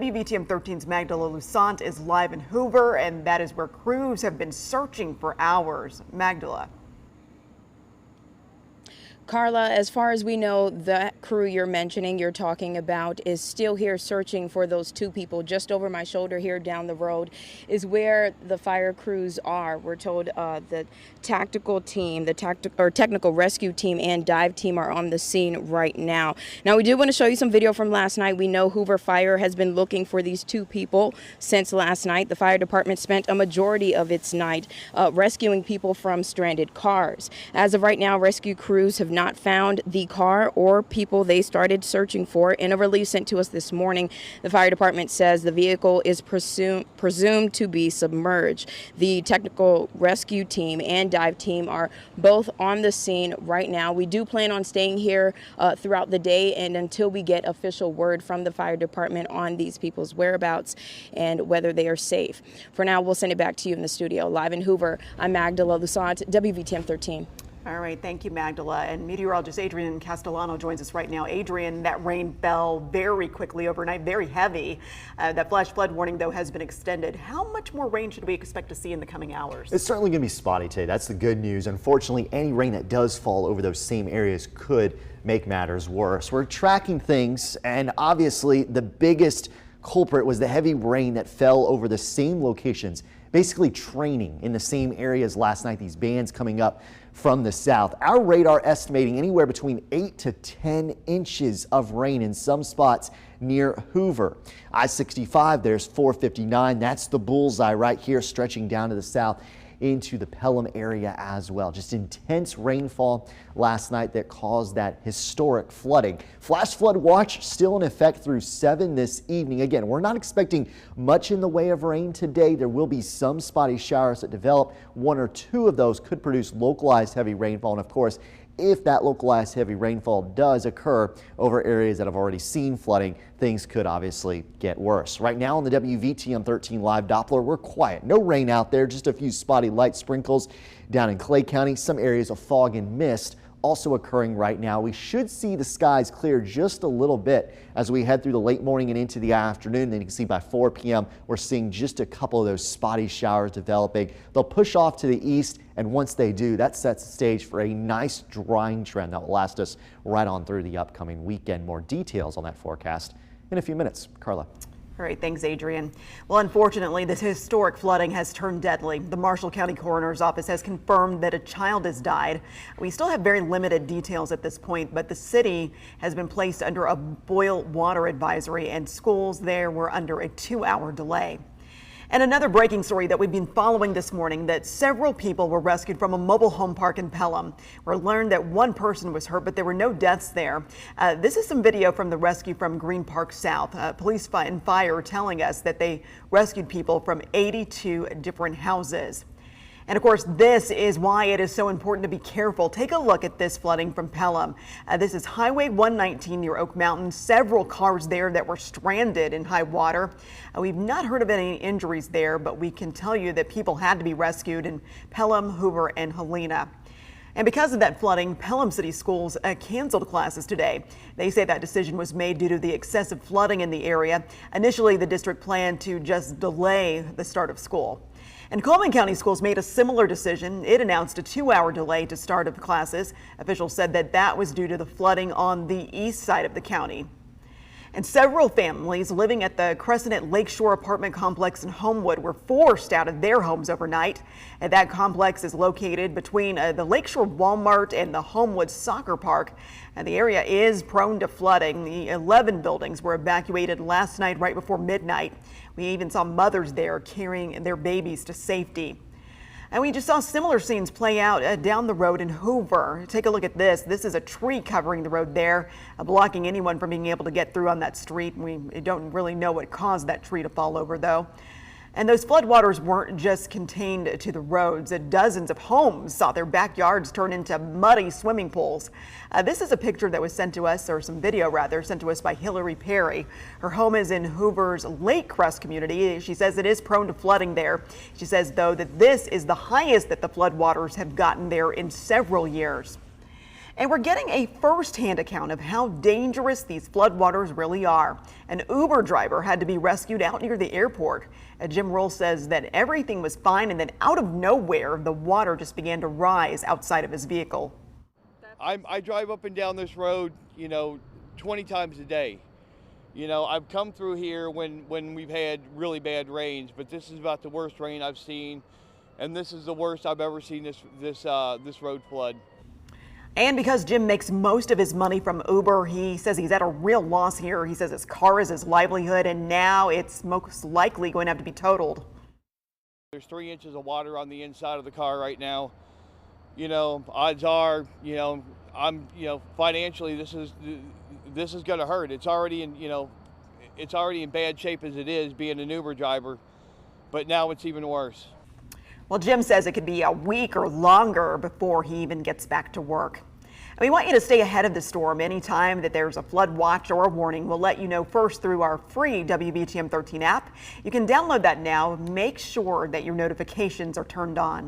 WVTM 13's Magdala Lusant is live in Hoover, and that is where crews have been searching for hours. Magdala. Carla, as far as we know, that crew you're talking about is still here searching for those two people. Just over my shoulder here down the road is where the fire crews are. We're told the tactical team, the technical rescue team and dive team are on the scene right now. Now, we do want to show you some video from last night. We know Hoover Fire has been looking for these two people since last night. The fire department spent a majority of its night rescuing people from stranded cars. As of right now, rescue crews have not found the car or people they started searching for. In a release sent to us this morning, the fire department says the vehicle is presumed to be submerged. The technical rescue team and dive team are both on the scene right now. We do plan on staying here throughout the day and until we get official word from the fire department on these people's whereabouts and whether they are safe. For now, we'll send it back to you in the studio. Live in Hoover, I'm Magdala Lusant, WVTM 13. All right, thank you, Magdala. And meteorologist Adrian Castellano joins us right now. Adrian, that rain fell very quickly overnight, very heavy. That flash flood warning, though, has been extended. How much more rain should we expect to see in the coming hours? It's certainly going to be spotty today. That's the good news. Unfortunately, any rain that does fall over those same areas could make matters worse. We're tracking things, and obviously the biggest culprit was the heavy rain that fell over the same locations, basically training in the same areas last night, these bands coming up from the south. Our radar estimating anywhere between 8 to 10 inches of rain in some spots near Hoover. I-65, there's 459. That's the bullseye right here, stretching down to the south into the Pelham area as well. Just intense rainfall last night that caused that historic flooding. Flash flood watch still in effect through 7 this evening. Again, we're not expecting much in the way of rain today. There will be some spotty showers that develop. 1 or 2 of those could produce localized heavy rainfall. And of course, if that localized heavy rainfall does occur over areas that have already seen flooding, things could obviously get worse. Right now on the WVTM 13 live Doppler, we're quiet. No rain out there, just a few spotty light sprinkles down in Clay County. Some areas of fog and mist also occurring right now. We should see the skies clear just a little bit as we head through the late morning and into the afternoon. Then you can see by 4 p.m. we're seeing just a couple of those spotty showers developing. They'll push off to the east, and once they do, that sets the stage for a nice drying trend that will last us right on through the upcoming weekend. More details on that forecast in a few minutes. Carla. All right, thanks, Adrian. Well, unfortunately, this historic flooding has turned deadly. The Marshall County Coroner's Office has confirmed that a child has died. We still have very limited details at this point, but the city has been placed under a boil water advisory, and schools there were under a 2-hour delay. And another breaking story that we've been following this morning, that several people were rescued from a mobile home park in Pelham. We learned that one person was hurt, but there were no deaths there. This is some video from the rescue from Green Park South. Police and fire telling us that they rescued people from 82 different houses. And of course, this is why it is so important to be careful. Take a look at this flooding from Pelham. This is Highway 119 near Oak Mountain. Several cars there that were stranded in high water. We've not heard of any injuries there, but we can tell you that people had to be rescued in Pelham, Hoover, and Helena. And because of that flooding, Pelham City Schools canceled classes today. They say that decision was made due to the excessive flooding in the area. Initially, the district planned to just delay the start of school. And Coleman County Schools made a similar decision. It announced a 2-hour delay to start of classes. Officials said that that was due to the flooding on the east side of the county. And several families living at the Crescent Lakeshore apartment complex in Homewood were forced out of their homes overnight. And that complex is located between the Lakeshore Walmart and the Homewood Soccer Park. And the area is prone to flooding. The 11 buildings were evacuated last night right before midnight. We even saw mothers there carrying their babies to safety. And we just saw similar scenes play out down the road in Hoover. Take a look at this. This is a tree covering the road there, blocking anyone from being able to get through on that street. We don't really know what caused that tree to fall over, though. And those floodwaters weren't just contained to the roads. Dozens of homes saw their backyards turn into muddy swimming pools. This is a picture that was sent to us, or some video rather, sent to us by Hillary Perry. Her home is in Hoover's Lake Crest community. She says it is prone to flooding there. She says, though, that this is the highest that the floodwaters have gotten there in several years. And we're getting a first-hand account of how dangerous these floodwaters really are. An Uber driver had to be rescued out near the airport. Jim Roll says that everything was fine, and then out of nowhere, the water just began to rise outside of his vehicle. I drive up and down this road, 20 times a day. I've come through here when we've had really bad rains, but this is about the worst rain I've seen, and this is the worst I've ever seen this road flood. And because Jim makes most of his money from Uber, he says he's at a real loss here. He says his car is his livelihood, and now it's most likely going to have to be totaled. There's 3 inches of water on the inside of the car right now. Odds are, financially this is going to hurt. It's already in bad shape as it is, being an Uber driver, but now it's even worse. Well, Jim says it could be a week or longer before he even gets back to work. And we want you to stay ahead of the storm. Anytime that there's a flood watch or a warning, we'll let you know first through our free WBTM 13 app. You can download that now. Make sure that your notifications are turned on.